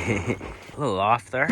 A little off there.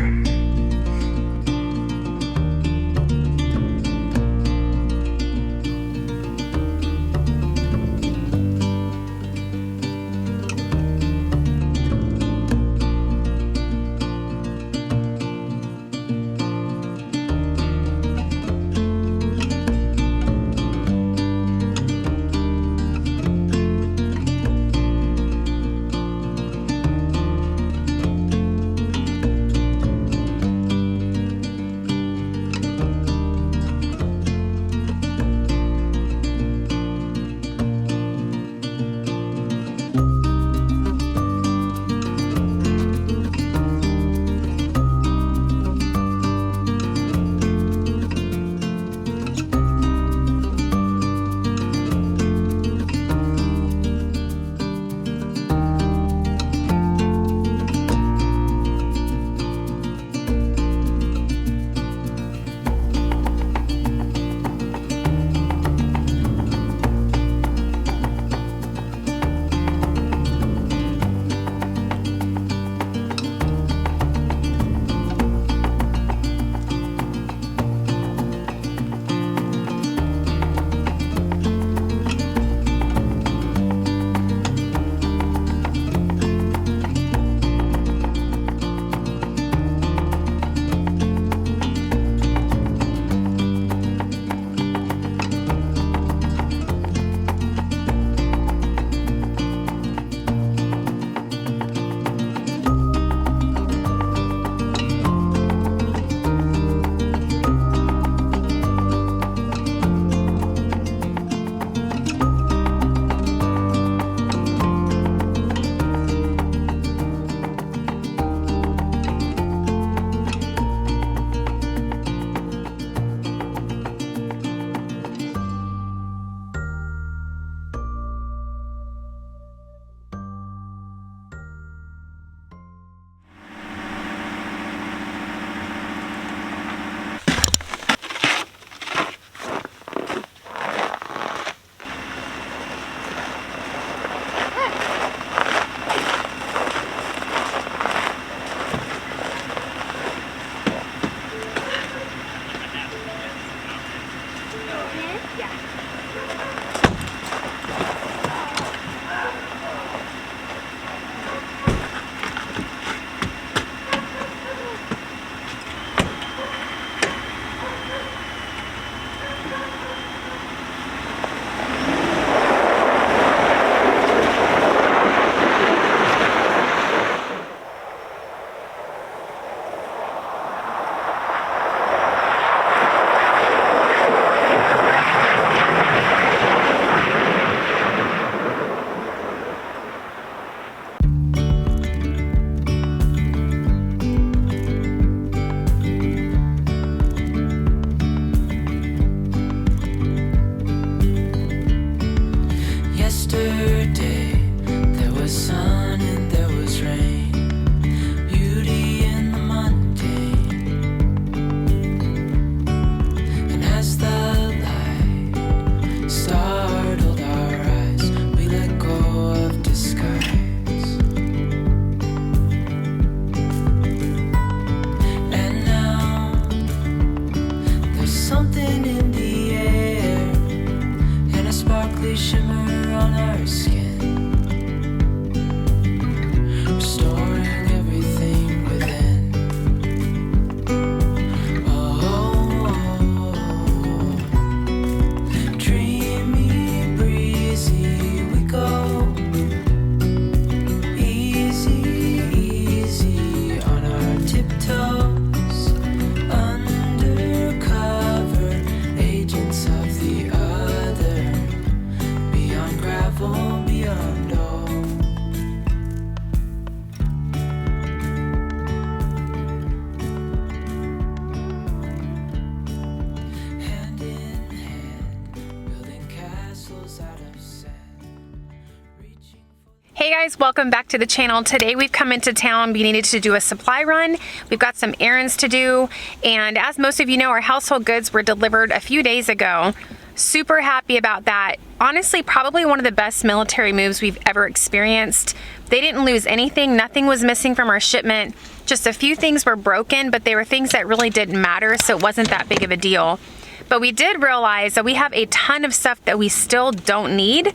Hey guys, welcome back to the channel. Today we've come into town. We needed to do a supply run. We've got some errands to do, and as most of you know, our household goods were delivered a few days ago. Super happy about that. Honestly, probably one of the best military moves we've ever experienced. They didn't lose anything. Nothing was missing from our shipment. Just a few things were broken, but they were things that really didn't matter, so it wasn't that big of a deal. But we did realize that we have a ton of stuff that we still don't need.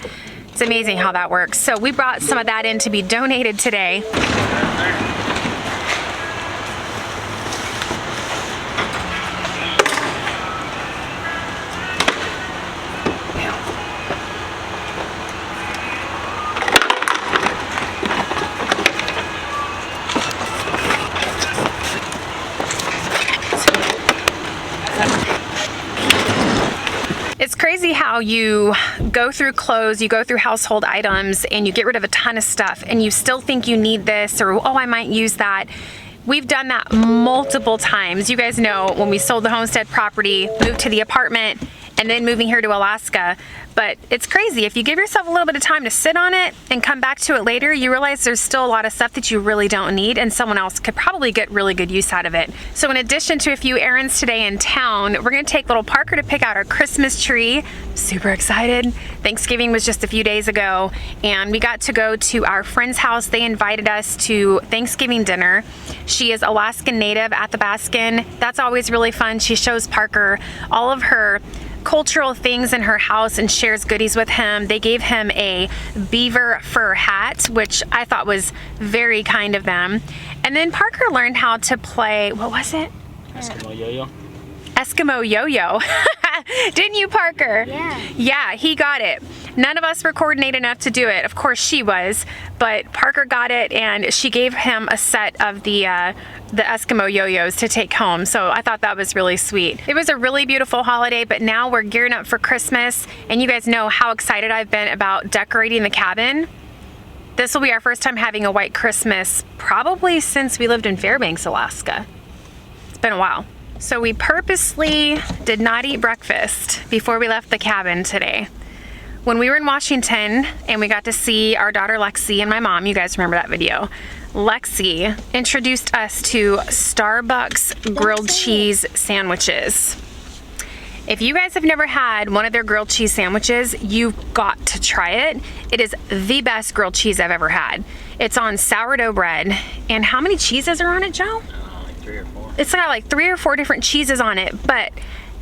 It's amazing how that works. So we brought some of that in to be donated today. It's crazy how you go through clothes, you go through household items, and you get rid of a ton of stuff, and you still think you need this, or oh, I might use that. We've done that multiple times. You guys know when we sold the homestead property, moved to the apartment, and then moving here to Alaska. But it's crazy. If you give yourself a little bit of time to sit on it and come back to it later, you realize there's still a lot of stuff that you really don't need, and someone else could probably get really good use out of it. So in addition to a few errands today in town, we're gonna take little Parker to pick out our Christmas tree. Super excited. Thanksgiving was just a few days ago, and we got to go to our friend's house. They invited us to Thanksgiving dinner. She is Alaskan native at the Alaskan. That's always really fun. She shows Parker all of her cultural things in her house and shares goodies with him. They gave him a beaver fur hat, which I thought was very kind of them. And then Parker learned how to play, what was it? Eskimo yo-yo. Eskimo yo-yo. Didn't you, Parker? Yeah. Yeah, he got it. None of us were coordinated enough to do it. Of course she was, but Parker got it, and she gave him a set of the Eskimo yo-yos to take home. So I thought that was really sweet. It was a really beautiful holiday, but now we're gearing up for Christmas, and you guys know how excited I've been about decorating the cabin. This will be our first time having a white Christmas, probably since we lived in Fairbanks, Alaska. It's been a while. So we purposely did not eat breakfast before we left the cabin today. When we were in Washington and we got to see our daughter Lexi and my mom, you guys remember that video, Lexi introduced us to Starbucks grilled cheese sandwiches. If you guys have never had one of their grilled cheese sandwiches, you've got to try it. It is the best grilled cheese I've ever had. It's on sourdough bread. And how many cheeses are on it, Joe? Like 3 or 4. It's got like 3 or 4 different cheeses on it, but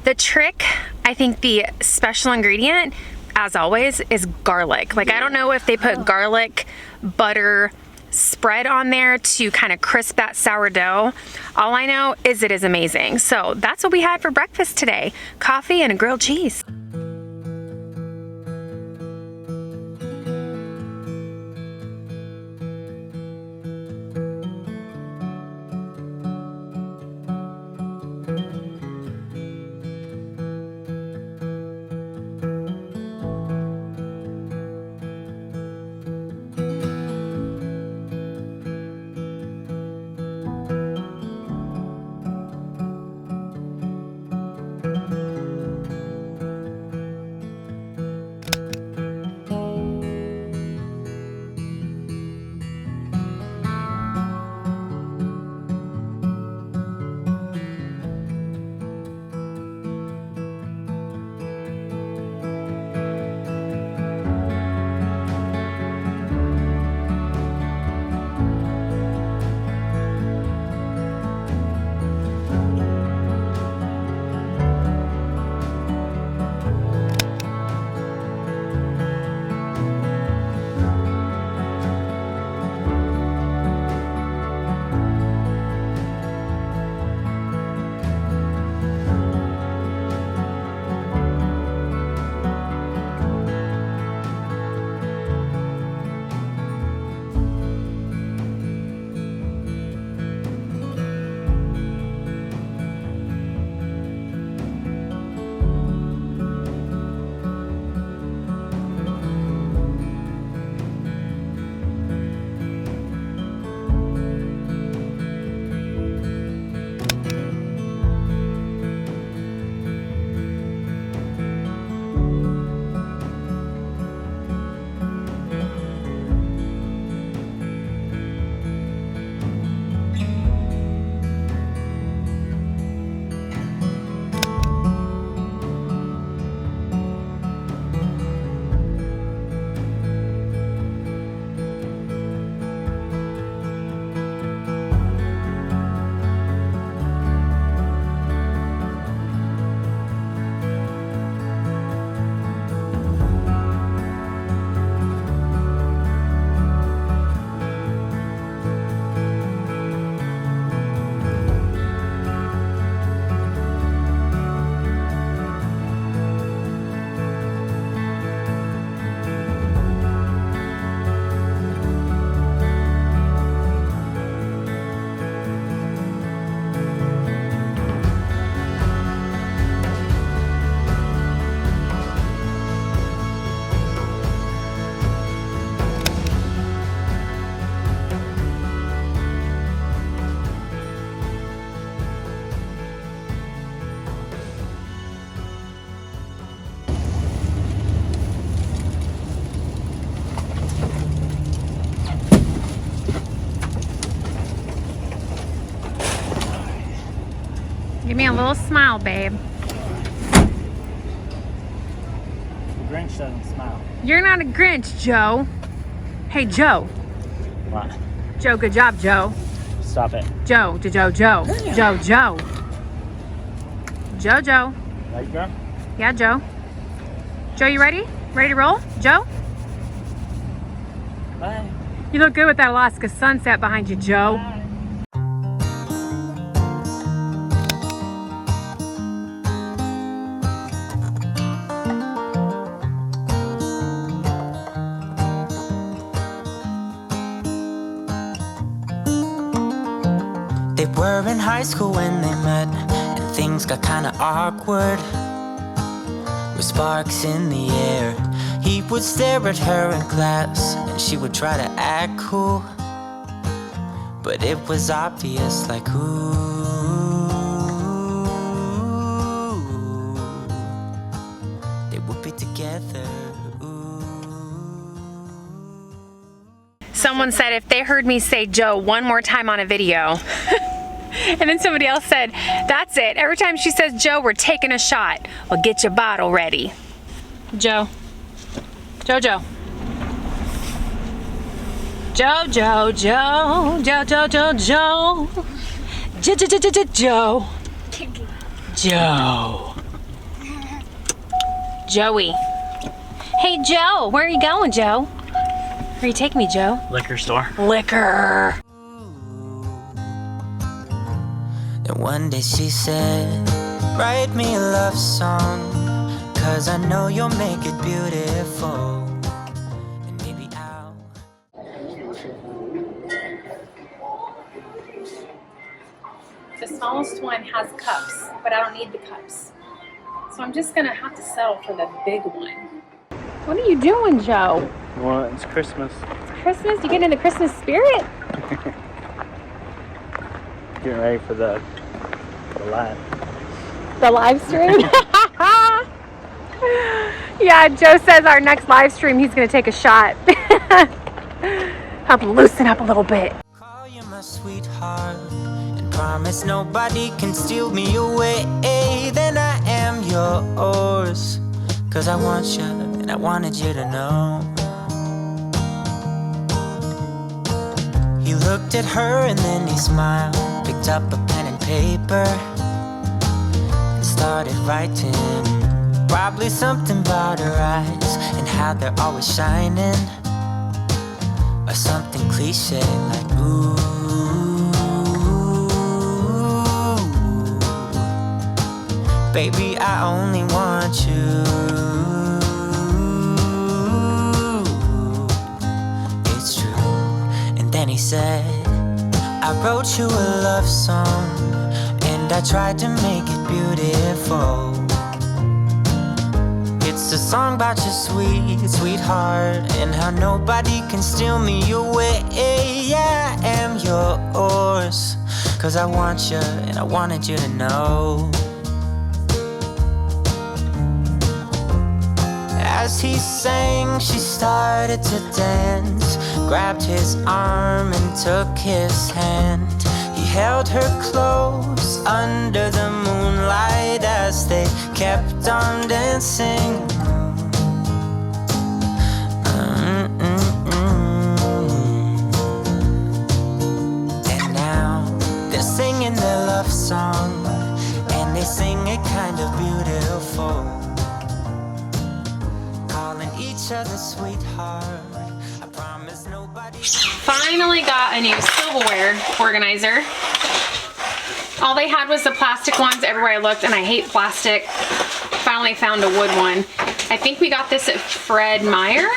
the trick, I think the special ingredient, as always, is garlic. Like, I don't know if they put garlic butter spread on there to kind of crisp that sourdough. All I know is it is amazing. So that's what we had for breakfast today. Coffee and a grilled cheese. little smile, babe. The Grinch doesn't smile. You're not a Grinch, Joe. Hey, Joe. What? Joe, good job, Joe. Stop it. Joe. Joe. Joe. Joe. Right, girl? Yeah, Joe. Joe, you ready? Ready to roll? Joe? Bye. You look good with that Alaska sunset behind you, Joe. Bye. They were in high school when they met, and things got kinda awkward. With sparks in the air, he would stare at her in class, and she would try to act cool. But it was obvious, like, ooh, they would be together, ooh. Someone said if they heard me say Joe one more time on a video, and then somebody else said, that's it. Every time she says Joe, we're taking a shot. Well, get your bottle ready. Joe. Joe. Joe. Joe. Joey. Hey, Joe. Where are you going, Joe? Where are you taking me, Joe? Liquor store. Liquor. And one day she said, write me a love song, 'cause I know you'll make it beautiful. And maybe I'll... The smallest one has cups, but I don't need the cups. So I'm just gonna have to settle for the big one. What are you doing, Joe? Well, it's Christmas. It's Christmas? You getting in the Christmas spirit? Getting ready for the live. The live stream? Yeah, Joe says our next live stream he's gonna take a shot. Help loosen up a little bit. Call you my sweetheart, and promise nobody can steal me away. Then I am yours, 'cause I want you, and I wanted you to know. He looked at her and then he smiled, picked up a pen and paper, and started writing. Probably something about her eyes and how they're always shining, or something cliche like ooh. Baby, I only want you. It's true. And then he said, I wrote you a love song, and I tried to make it beautiful. It's a song about your sweetheart, and how nobody can steal me away. Yeah, I am yours, 'cause I want you, and I wanted you to know. As he sang, she started to dance, grabbed his arm and took his hand. He held her close under the moonlight as they kept on dancing. And now they're singing their love song, and they sing it kind of beautiful, calling each other sweetheart. I promise nobody. Finally got a new silverware organizer. All they had was the plastic ones everywhere I looked, and I hate plastic. Finally found a wood one. I think we got this at Fred Meyer.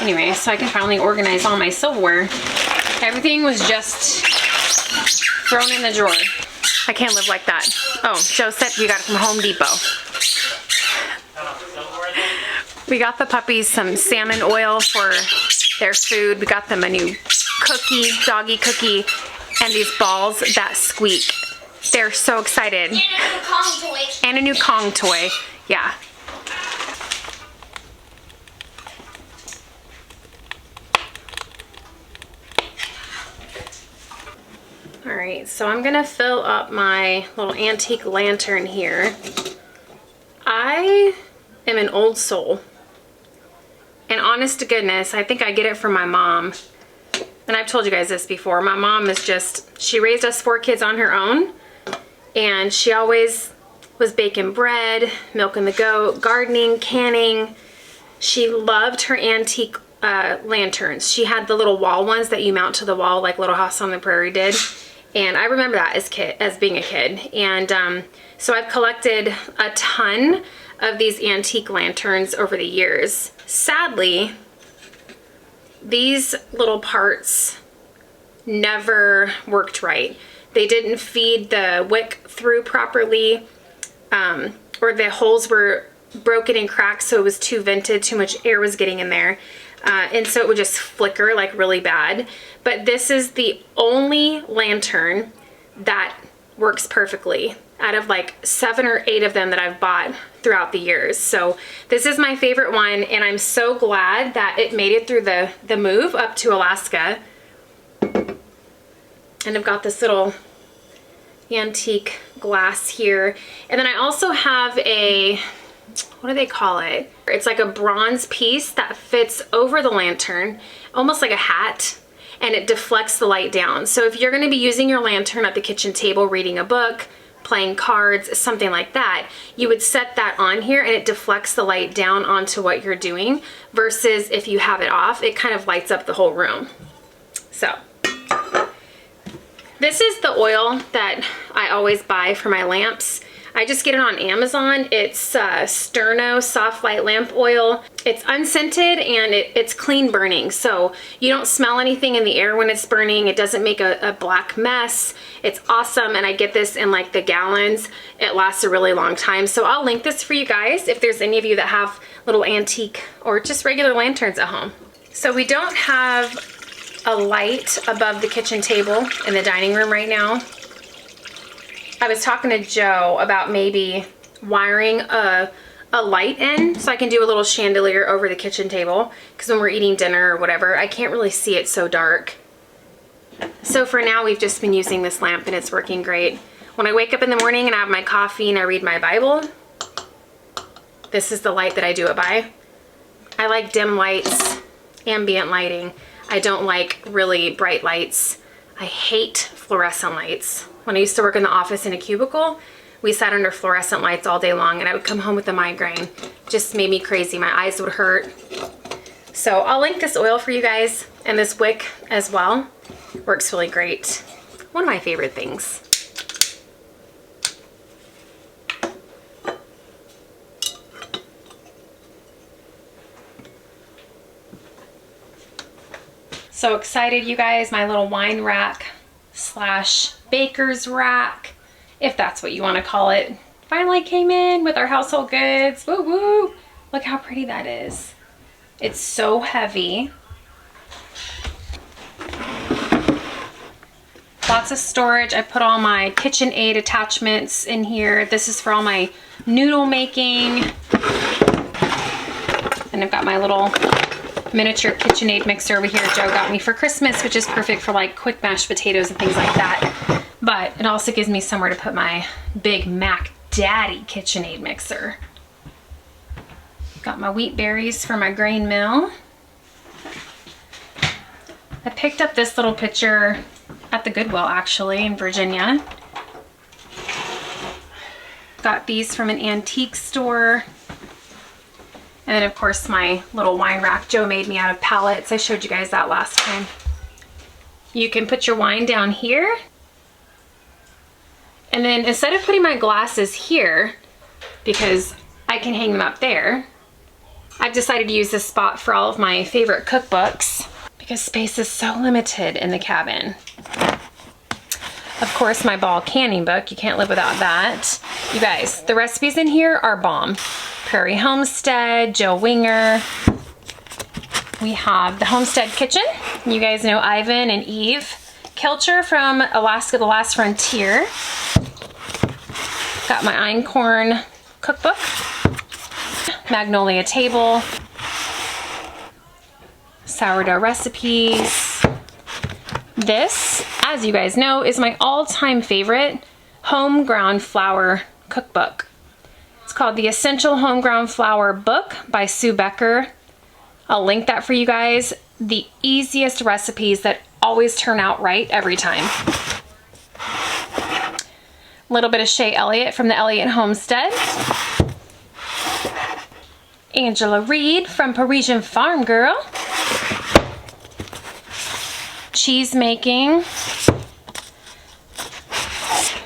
Anyway, so I can finally organize all my silverware. Everything was just thrown in the drawer. I can't live like that. Oh, Joe said we got it from Home Depot. We got the puppies some salmon oil for their food. We got them a new cookie, doggy cookie, and these balls that squeak. They're so excited. And a new Kong toy. And a new Kong toy. Yeah. All right. right, so I'm gonna fill up my little antique lantern here. I am an old soul. And honest to goodness, I think I get it from my mom. And I've told you guys this before. My mom is just, she raised us 4 kids on her own. And she always was baking bread, milking the goat, gardening, canning. She loved her antique lanterns. She had the little wall ones that you mount to the wall like Little House on the Prairie did. And I remember that as being a kid. And so I've collected a ton of these antique lanterns over the years. Sadly, these little parts never worked right. They didn't feed the wick through properly, or the holes were broken and cracked, so it was too vented, too much air was getting in there. And so it would just flicker like really bad. But this is the only lantern that works perfectly out of like 7 or 8 of them that I've bought throughout the years. So this is my favorite one, and I'm so glad that it made it through the move up to Alaska. And I've got this little antique glass here. And then I also have a, what do they call it? It's like a bronze piece that fits over the lantern, almost like a hat, and it deflects the light down. So if you're gonna be using your lantern at the kitchen table, reading a book, playing cards, something like that, you would set that on here and it deflects the light down onto what you're doing, versus if you have it off, it kind of lights up the whole room. So this is the oil that I always buy for my lamps. I just get it on Amazon. It's Sterno Soft Light Lamp Oil. It's unscented and it's clean burning. So you don't smell anything in the air when it's burning. It doesn't make a black mess. It's awesome. And I get this in like the gallons. It lasts a really long time. So I'll link this for you guys if there's any of you that have little antique or just regular lanterns at home. So we don't have a light above the kitchen table in the dining room right now. I was talking to Joe about maybe wiring a light in so I can do a little chandelier over the kitchen table, because when we're eating dinner or whatever, I can't really see it so dark. So for now, we've just been using this lamp and it's working great. When I wake up in the morning and I have my coffee and I read my Bible, this is the light that I do it by. I like dim lights, ambient lighting. I don't like really bright lights. I hate fluorescent lights. When I used to work in the office in a cubicle, we sat under fluorescent lights all day long and I would come home with a migraine. Just made me crazy. My eyes would hurt. So I'll link this oil for you guys, and this wick as well. Works really great. One of my favorite things. So excited, you guys. My little wine rack slash baker's rack, if that's what you want to call it, finally came in with our household goods. Woo woo! Look how pretty that is. It's so heavy. Lots of storage. I put all my KitchenAid attachments in here. This is for all my noodle making. And I've got my little miniature KitchenAid mixer over here Joe got me for Christmas, which is perfect for like quick mashed potatoes and things like that. But it also gives me somewhere to put my big Mac Daddy KitchenAid mixer. Got my wheat berries for my grain mill. I picked up this little pitcher at the Goodwill actually in Virginia. Got these from an antique store. And then of course my little wine rack Joe made me out of pallets. I showed you guys that last time. You can put your wine down here. And then instead of putting my glasses here, because I can hang them up there, I've decided to use this spot for all of my favorite cookbooks because space is so limited in the cabin. Of course, my ball canning book, you can't live without that. You guys, the recipes in here are bomb. Prairie Homestead, Jill Winger. We have the Homestead Kitchen. You guys know Ivan and Eve Kelcher from Alaska, The Last Frontier. Got my einkorn cookbook. Magnolia Table. Sourdough recipes. This as you guys know, is my all-time favorite homegrown flour cookbook. It's called the Essential Homegrown Flour Book by Sue Becker. I'll link that for you guys. The easiest recipes that always turn out right every time. A little bit of Shay Elliott from the Elliott Homestead. Angela Reed from Parisian Farm Girl. Cheese making.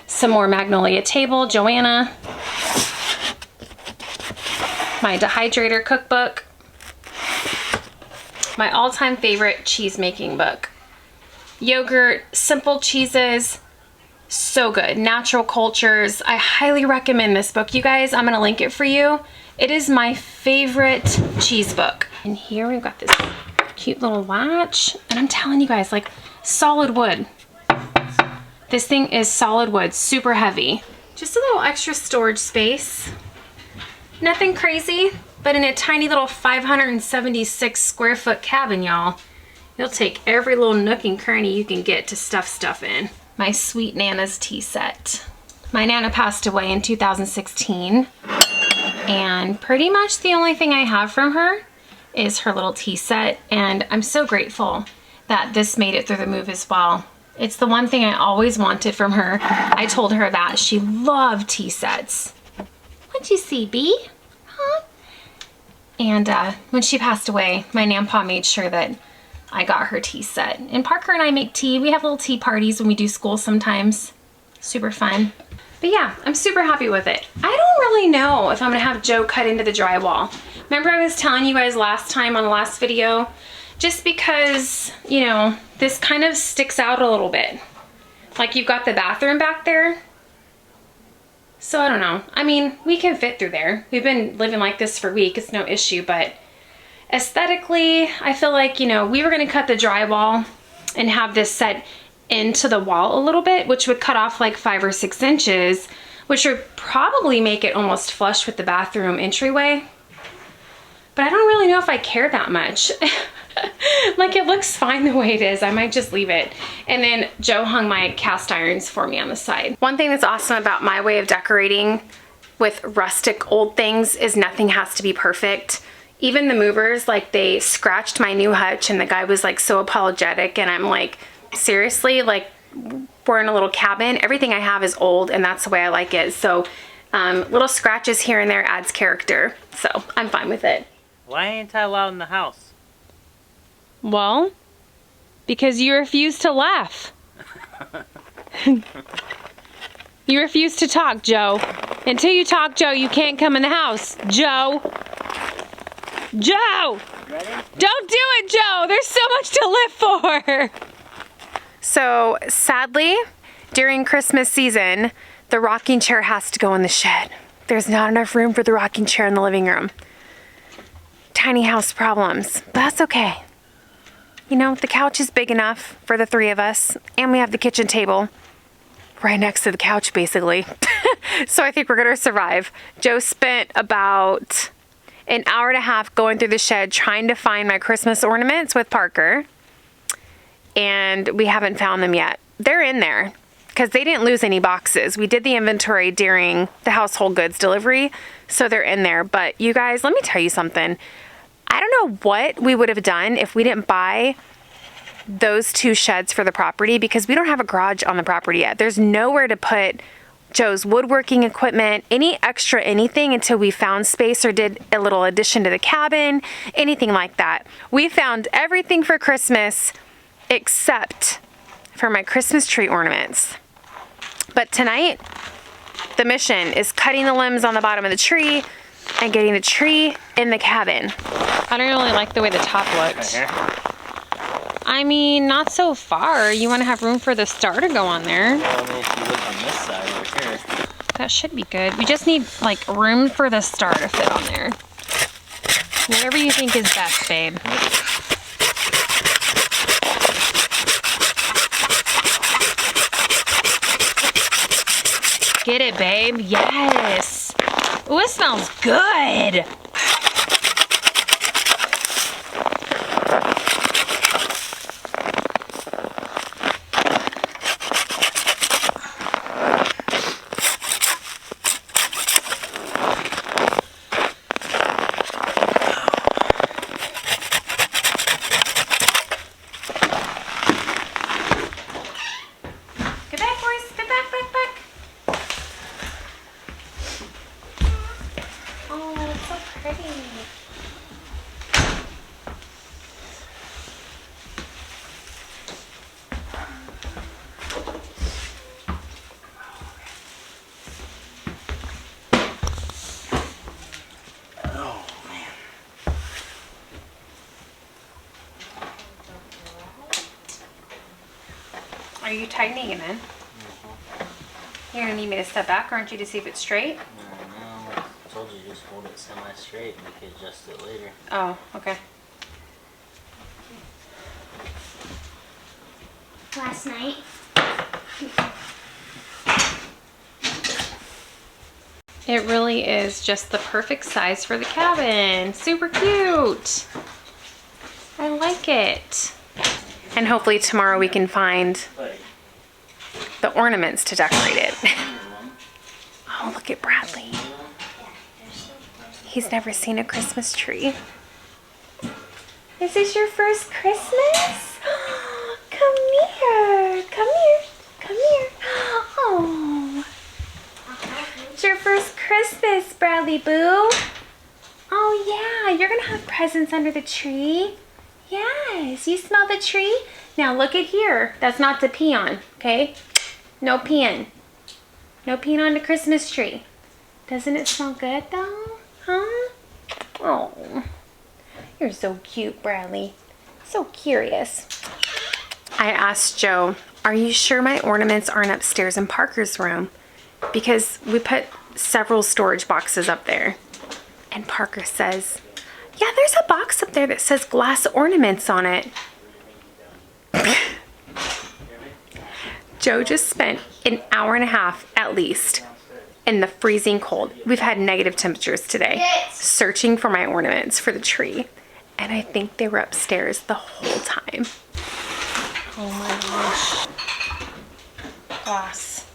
Some more Magnolia Table, Joanna. My dehydrator cookbook. My all-time favorite cheese making book. Yogurt, simple cheeses, so good. Natural cultures. I highly recommend this book, you guys. I'm gonna link it for you. It is my favorite cheese book. And here we've got this cute little latch. And I'm telling you guys, like, solid wood. This thing is solid wood, super heavy. Just a little extra storage space. Nothing crazy, but in a tiny little 576 square foot cabin, y'all, you'll take every little nook and cranny you can get to stuff stuff in. My sweet Nana's tea set. My Nana passed away in 2016, and pretty much the only thing I have from her is her little tea set, and I'm so grateful that this made it through the move as well. It's the one thing I always wanted from her. I told her that she loved tea sets. What'd you see, Bee? Huh? And when she passed away, my Nampa made sure that I got her tea set. And Parker and I make tea. We have little tea parties when we do school sometimes. Super fun. But yeah, I'm super happy with it. I don't really know if I'm gonna have Joe cut into the drywall. Remember I was telling you guys last time on the last video, just because, you know, this kind of sticks out a little bit. Like you've got the bathroom back there. So I don't know. I mean, we can fit through there. We've been living like this for a week. It's no issue, but aesthetically, I feel like, you know, we were gonna cut the drywall and have this set into the wall a little bit, which would cut off like 5 or 6 inches, which would probably make it almost flush with the bathroom entryway. But I don't really know if I care that much. Like, it looks fine the way it is. I might just leave it. And then Joe hung my cast irons for me on the side. One thing that's awesome about my way of decorating with rustic old things is nothing has to be perfect. Even the movers, like, they scratched my new hutch and the guy was like so apologetic, and I'm like, seriously? Like, we're in a little cabin. Everything I have is old, and that's the way I like it. So little scratches here and there adds character. So I'm fine with it. Why ain't I allowed in the house? Well, because you refuse to laugh. You refuse to talk, Joe. Until you talk, Joe, you can't come in the house. Joe! Joe! Ready? Don't do it, Joe! There's so much to live for! So, sadly, during Christmas season, the rocking chair has to go in the shed. There's not enough room for the rocking chair in the living room. Tiny house problems, but that's okay. You know, the couch is big enough for the 3 of us, and we have the kitchen table right next to the couch, basically. So I think we're gonna survive. Joe spent about an hour and a half going through the shed trying to find my Christmas ornaments with Parker, and we haven't found them yet. They're in there because they didn't lose any boxes. We did the inventory during the household goods delivery, so they're in there. But you guys, let me tell you something. I don't know what we would have done if we didn't buy those 2 sheds for the property, because we don't have a garage on the property yet. There's nowhere to put Joe's woodworking equipment, any extra anything, until we found space or did a little addition to the cabin, anything like that. We found everything for Christmas except for my Christmas tree ornaments. But tonight, the mission is cutting the limbs on the bottom of the tree and getting the tree in the cabin. I don't really like the way the top looks. I mean, not so far. You want to have room for the star to go on there. Well, I mean, if you look on this side over here. That should be good. We just need, like, room for the star to fit on there. Whatever you think is best, babe. Get it, babe. Yes. Ooh, it smells good. Are you tightening it in? You're gonna need me to step back, aren't you, to see if it's straight? No, I told you just hold it semi-straight and you can adjust it later. Oh, okay. Last night. It really is just the perfect size for the cabin. Super cute. I like it. And hopefully tomorrow we can find the ornaments to decorate it. Oh, look at Bradley. He's never seen a Christmas tree. Is this your first Christmas? Come here. Come here. Come here. Oh. It's your first Christmas, Bradley Boo. Oh, yeah. You're going to have presents under the tree. Yes. You smell the tree? Now look at here. That's not to pee on, okay? No peeing. No peeing on the Christmas tree. Doesn't it smell good, though? Huh? Oh. You're so cute, Bradley. So curious. I asked Joe, are you sure my ornaments aren't upstairs in Parker's room? Because we put several storage boxes up there. And Parker says, yeah, there's a box up there that says glass ornaments on it. Joe just spent an hour and a half at least in the freezing cold. We've had negative temperatures today, searching for my ornaments for the tree. And I think they were upstairs the whole time. Oh my gosh. Glass.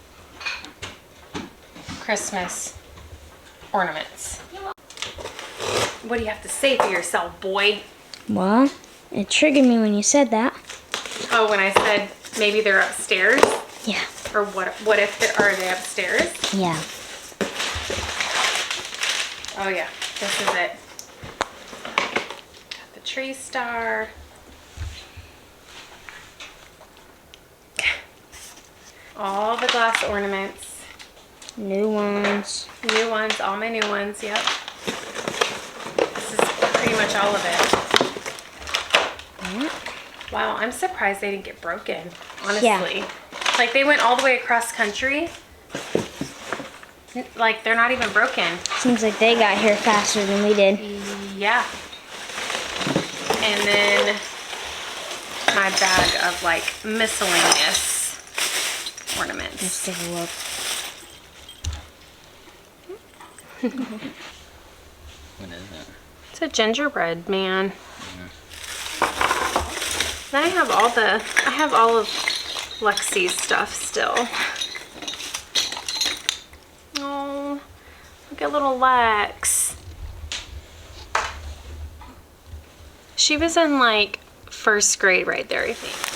Christmas ornaments. What do you have to say for yourself, boy? Well, it triggered me when you said that. Oh, when I said maybe they're upstairs? Yeah. Or what if are they upstairs? Yeah. Oh yeah, this is it. Got the tree star. All the glass ornaments. New ones. New ones, all my new ones, yep. This is pretty much all of it. Wow, I'm surprised they didn't get broken, honestly. Yeah. Like, they went all the way across country. Like, they're not even broken. Seems like they got here faster than we did. Yeah. And then my bag of, like, miscellaneous ornaments. Let's take a look. What is it? It's a gingerbread man. Then I have all of Lexi's stuff still. Oh, look at little Lex. She was in like first grade right there, I think.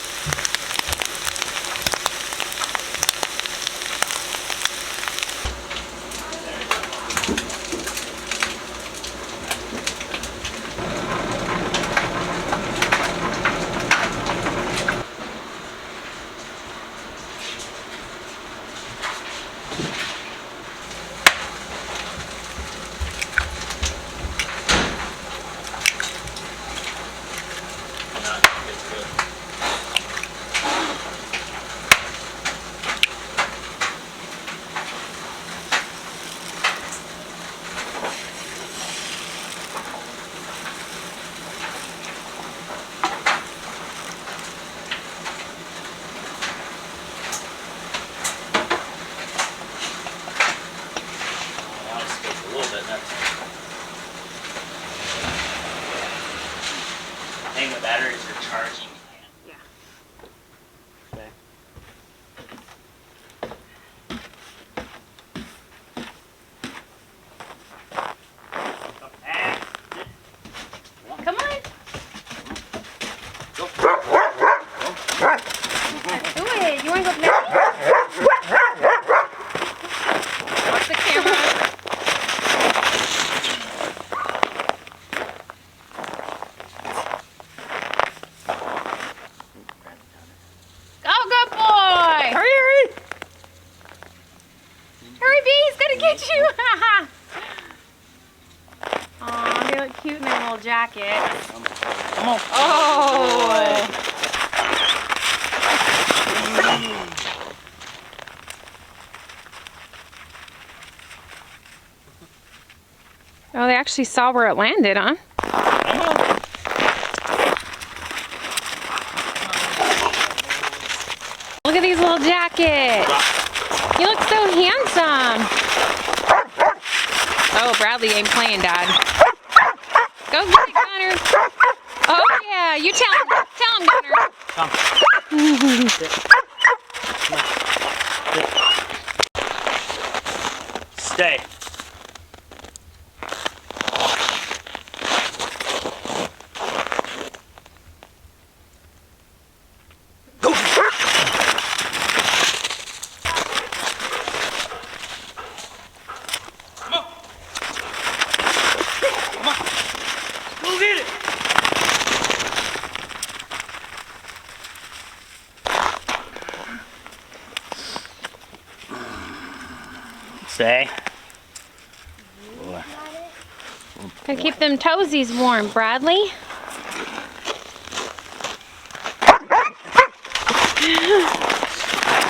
The batteries are charging. Yeah. Okay. Come on. Go. Let's do it. You want to go play? Watch the camera. cute in their little jacket. Come on. Oh! Oh, they actually saw where it landed, huh? Look at these little jackets. You look so handsome. Oh, Bradley ain't playing, Dad. Go get it, Gunner. Oh, yeah. You tell him. Tell him, Gunner. Come. Sit. Come on. Sit. Stay. Stay. Boy. Gotta keep them toesies warm, Bradley.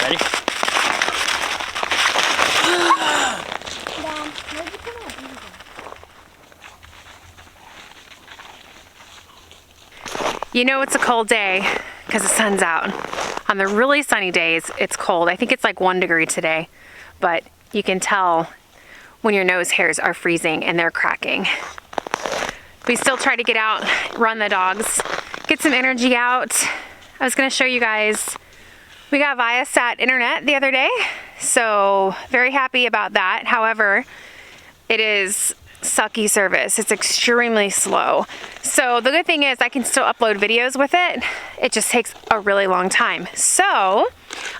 Ready? You know it's a cold day because the sun's out. On the really sunny days, it's cold. I think it's like 1 degree today, but you can tell when your nose hairs are freezing and they're cracking. We still try to get out, run the dogs, get some energy out. I was gonna show you guys, we got Viasat internet the other day, so very happy about that. However, it is sucky service. It's extremely slow. So the good thing is I can still upload videos with it. It just takes a really long time. So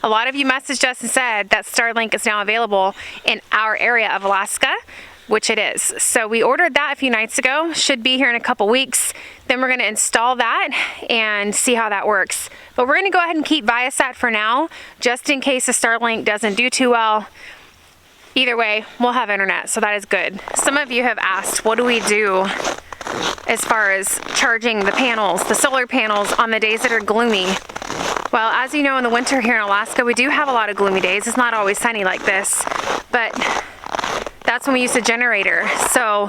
a lot of you messaged us and said that Starlink is now available in our area of Alaska, which it is. So we ordered that a few nights ago. Should be here in a couple weeks. Then we're going to install that and see how that works. But we're going to go ahead and keep Viasat for now, just in case the Starlink doesn't do too well. Either way, we'll have internet, so that is good. Some of you have asked, what do we do as far as charging the panels, the solar panels, on the days that are gloomy? Well, as you know, in the winter here in Alaska, we do have a lot of gloomy days. It's not always sunny like this, but that's when we use a generator. So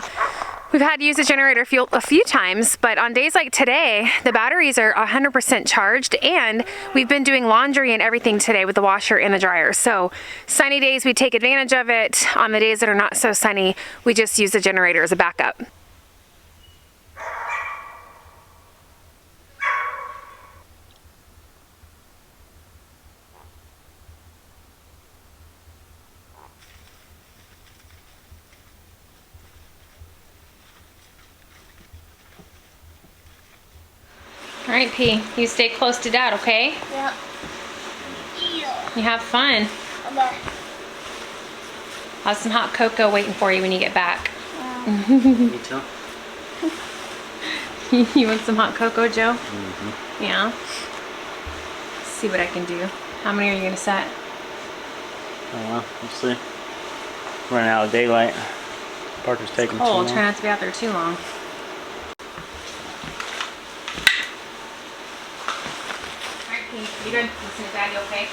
we've had to use a generator a few times, but on days like today, the batteries are 100% charged, and we've been doing laundry and everything today with the washer and the dryer. So sunny days, we take advantage of it. On the days that are not so sunny, we just use the generator as a backup. All right, P, you stay close to Dad, okay? Yep. You have fun. Okay. I'll have some hot cocoa waiting for you when you get back. Me too. You want some hot cocoa, Joe? Mm-hmm. Yeah. Let's see what I can do. How many are you gonna set? I don't know. We'll see. Running out of daylight. Parker's taking too long. Try not to be out there too long. You good? Listen to Daddy, okay?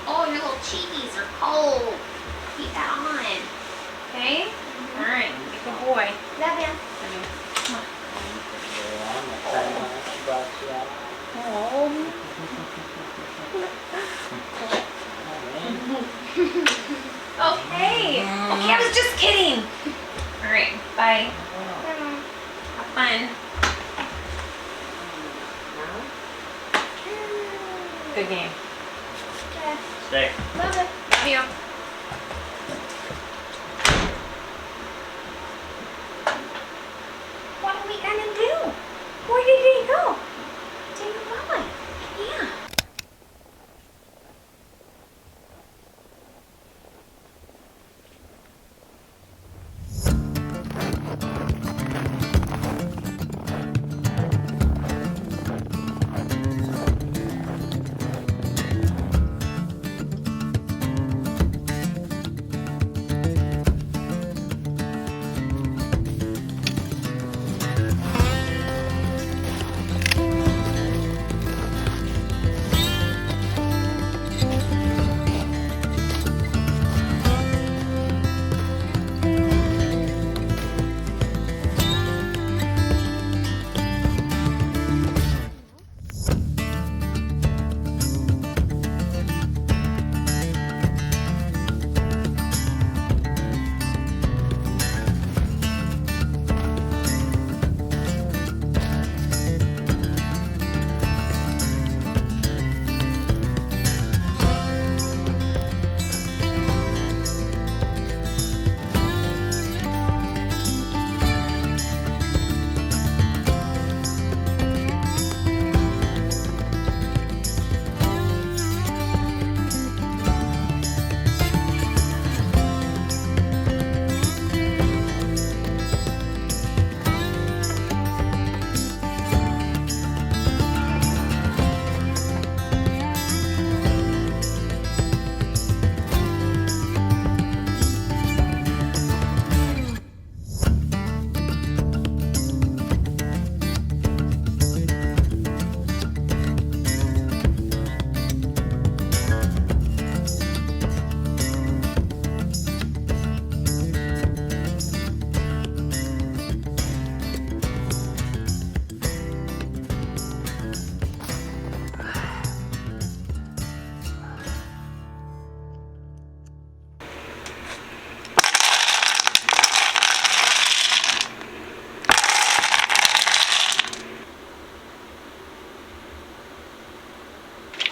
Oh, your little cheekies are cold. Keep that on. Okay? Mm-hmm. All right, be a good boy. Love you. Come on. Okay. Okay, I was just kidding. All right, bye. Have fun. Good game. Stay. Love it. Love you. What are we gonna do? Where did he go? Did he go? Yeah.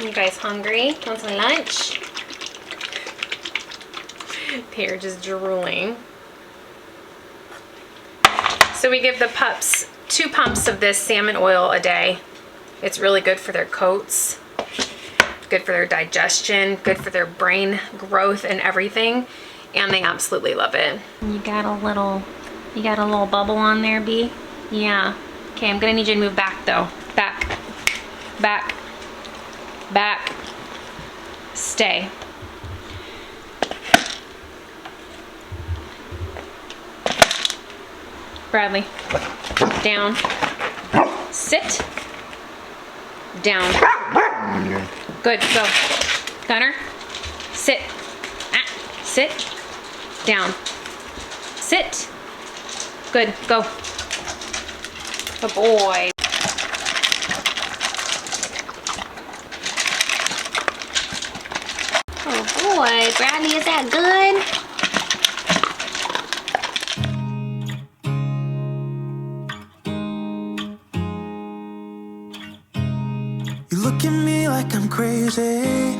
You guys hungry? Want some lunch? They're just drooling. So we give the pups 2 pumps of this salmon oil a day. It's really good for their coats, good for their digestion, good for their brain growth and everything. And they absolutely love it. You got a little bubble on there, B? Yeah. Okay, I'm gonna need you to move back though. Back, back, back. Stay. Bradley, down. Sit. Down. Good, go. Gunner, sit. Sit. Down. Sit. Good, go. Good boy. Oh boy, Bradley, is that good? You look at me like I'm crazy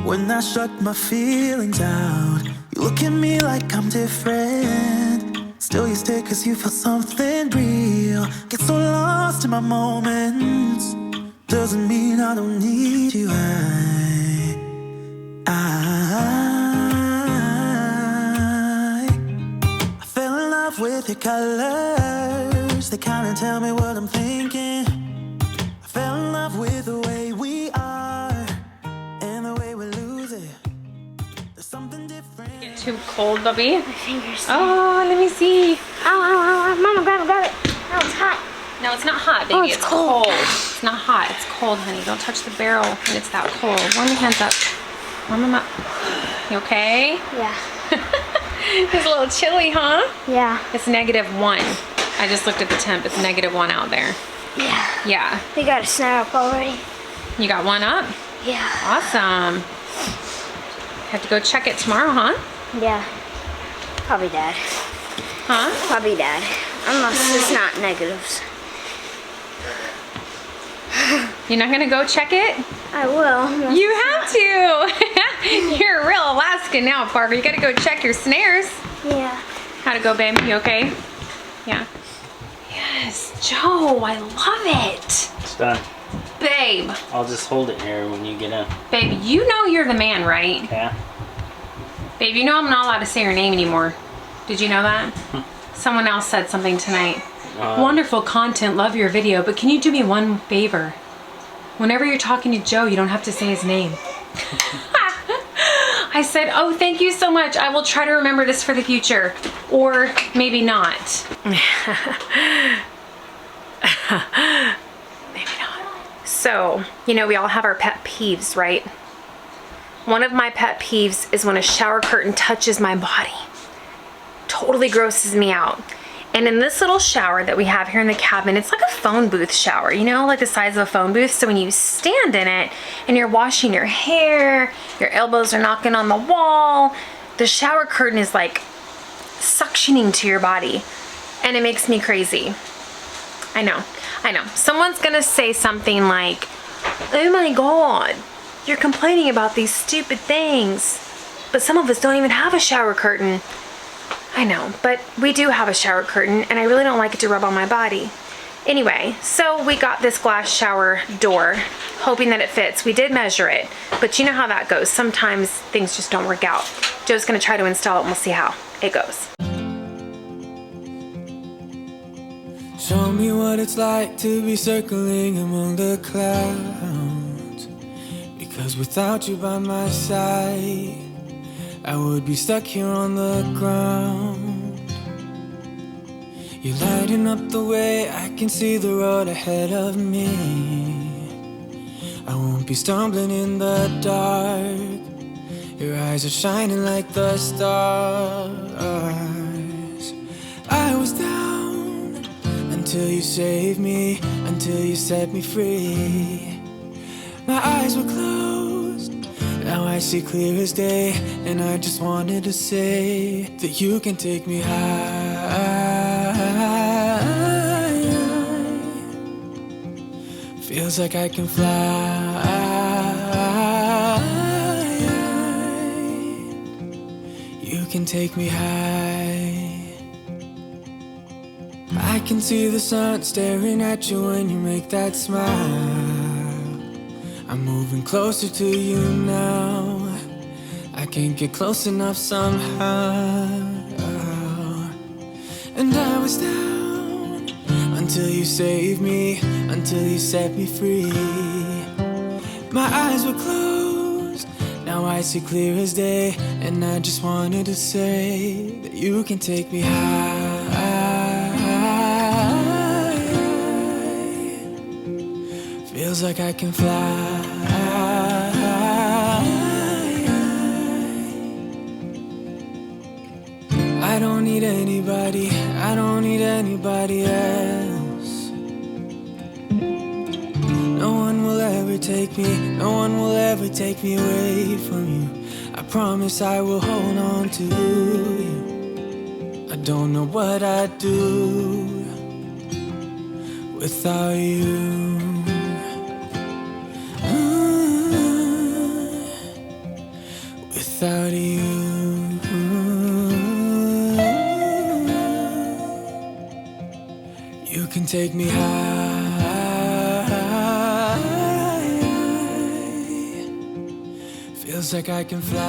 when I shut my feelings out. You look at me like I'm different, still you stay cause you feel something real. Get so lost in my moments, doesn't mean I don't need you. I fell in love with your colors, they kinda tell me what I'm thinking. I fell in love with the way we are and the way we lose it. There's something different. Too cold, Bubby? My fingers. Oh, let me see. Ow. Mama, grab it. Oh, it's hot. No, it's not hot, baby. Oh, it's cold. It's not hot. It's cold, honey. Don't touch the barrel when it's that cold. Warm your hands up. Warm them up. You okay? Yeah. It's a little chilly, huh? Yeah. It's -1. I just looked at the temp. It's -1 out there. Yeah. Yeah. They got a snare up already. You got one up? Yeah. Awesome. Have to go check it tomorrow, huh? Yeah. Probably Dad. Huh? Probably Dad. Unless it's not negatives. You're not gonna go check it? I will. You have to. You're a real Alaskan now, Parker. You gotta go check your snares. Yeah. How'd it go, babe? You okay? Yeah. Yes, Joe, I love it. It's done. Babe, I'll just hold it here when you get in. babe, you know you're the man, right? Yeah. Babe, you know I'm not allowed to say your name anymore. Did you know that? Someone else said something tonight. Wonderful content, love your video, but can you do me one favor? Whenever you're talking to Joe, you don't have to say his name. I said, oh, thank you so much. I will try to remember this for the future. Or maybe not. Maybe not. So, you know, we all have our pet peeves, right? One of my pet peeves is when a shower curtain touches my body. Totally grosses me out. And in this little shower that we have here in the cabin, it's like a phone booth shower, you know, like the size of a phone booth. So when you stand in it and you're washing your hair, your elbows are knocking on the wall, the shower curtain is like suctioning to your body. And it makes me crazy. I know. Someone's gonna say something like, oh my God, you're complaining about these stupid things. But some of us don't even have a shower curtain. I know, but we do have a shower curtain and I really don't like it to rub on my body. Anyway, so we got this glass shower door, hoping that it fits. We did measure it, but you know how that goes. Sometimes things just don't work out. Joe's gonna try to install it and we'll see how it goes. Show me what it's like to be circling among the clouds. Because without you by my side, I would be stuck here on the ground. You're lighting up the way, I can see the road ahead of me. I won't be stumbling in the dark. Your eyes are shining like the stars. I was down until you saved me, until you set me free. My eyes were closed, now I see clear as day, and I just wanted to say that you can take me high. Feels like I can fly. can take me high. I can see the sun staring at you when you make that smile. I'm moving closer to you now. I can't get close enough somehow. And I was down until you saved me, until you set me free. My eyes were closed, now I see clear as day. And I just wanted to say that you can take me high. Feels like I can fly. I don't need anybody, I don't need anybody else. No one will ever take me, no one will ever take me away from you. I promise I will hold on to you. I don't know what I'd do without you. Without you. You can take me high. Feels like I can fly.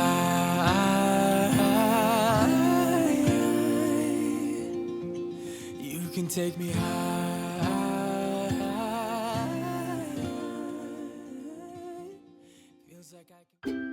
You can take me high. Feels like I can.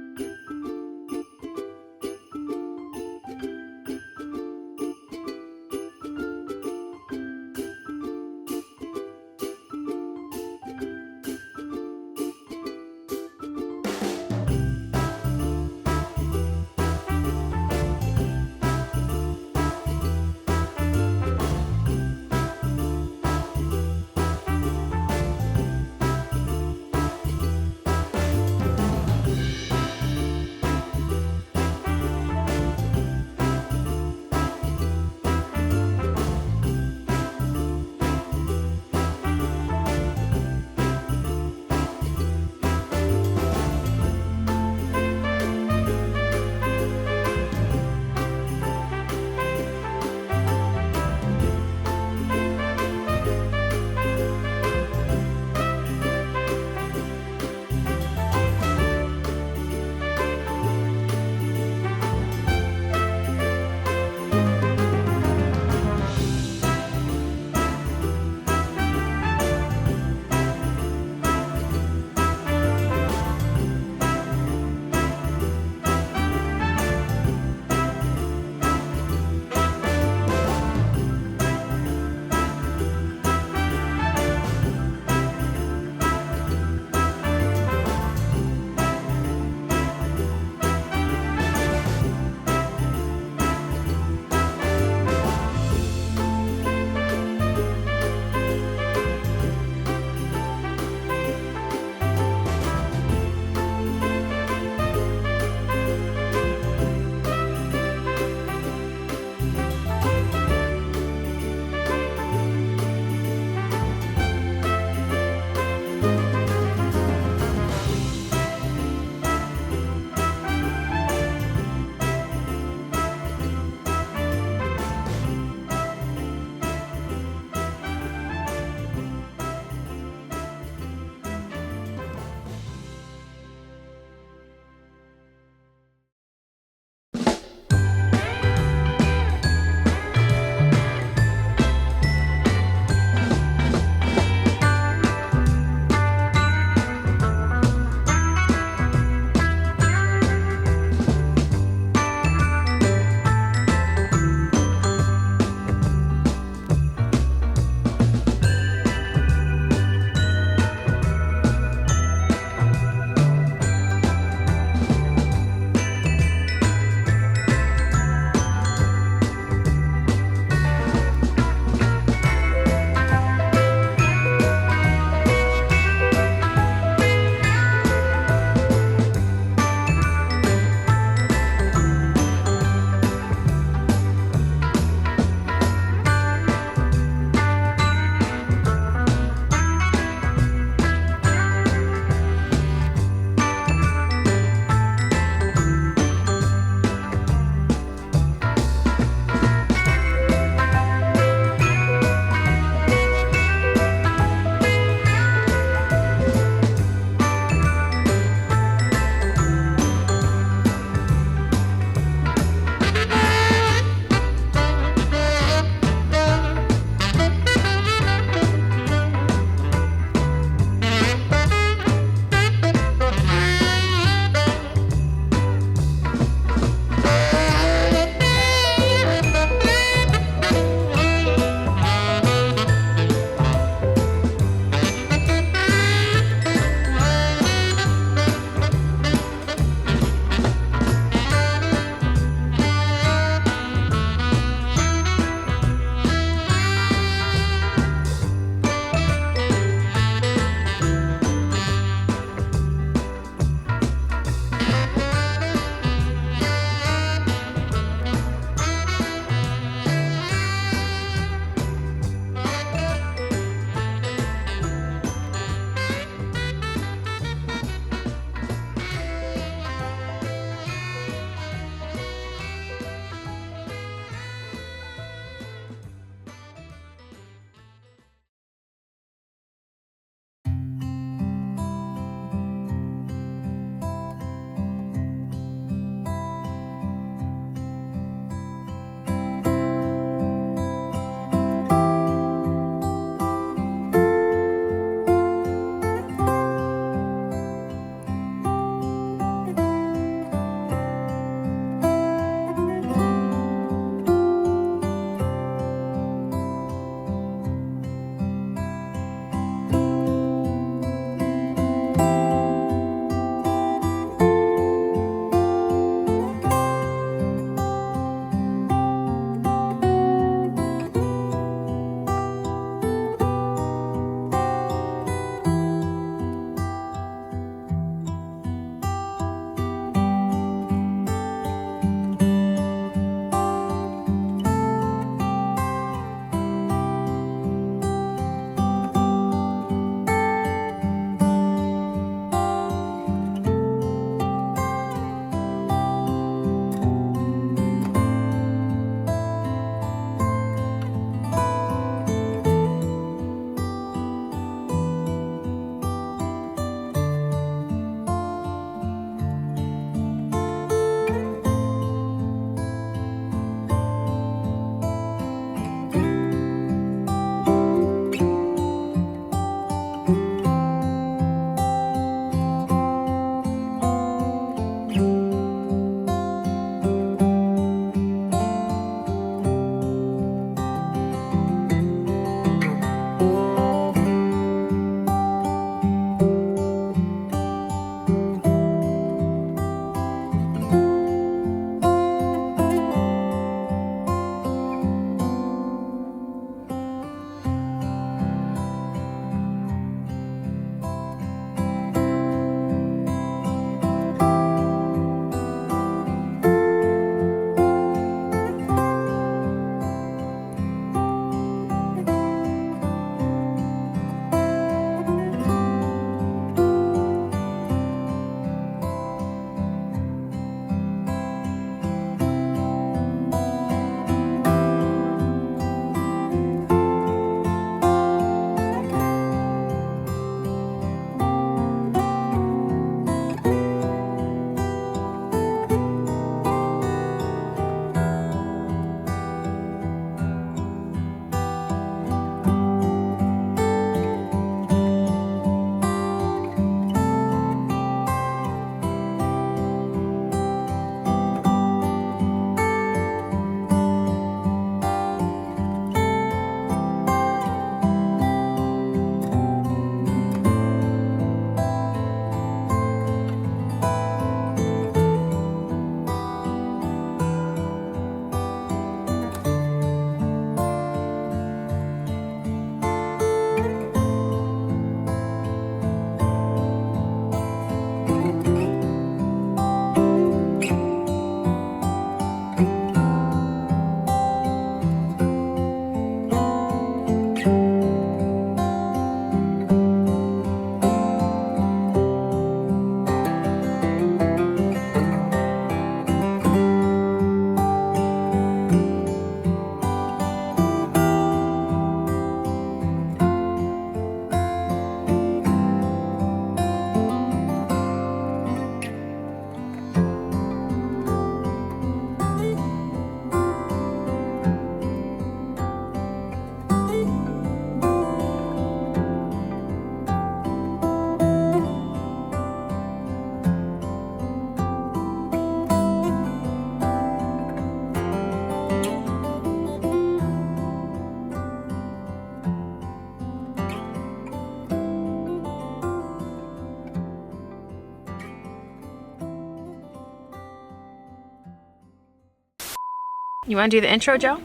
You want to do the intro, Joe?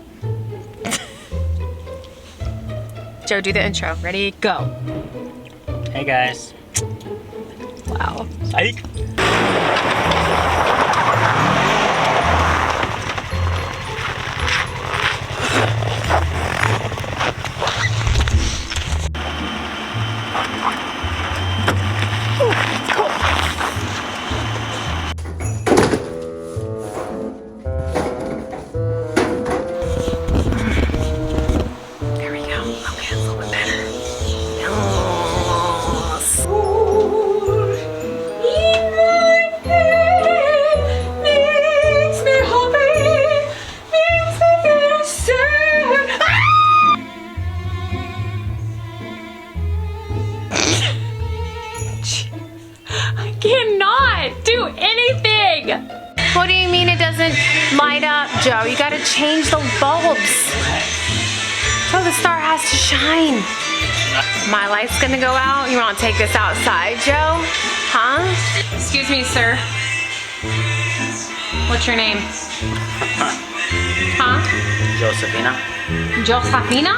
Joe, do the intro. Ready, go. Hey guys. Wow. Psych. There we go. Okay, a little bit better. Makes me happy, makes me feel sad. I cannot do anything. What do you mean it doesn't light up, Joe? You gotta change the bulbs. So the star has to shine. My light's gonna go out. You wanna take this outside, Joe? Huh? Excuse me, sir. What's your name? Huh? Josephina. Josephina?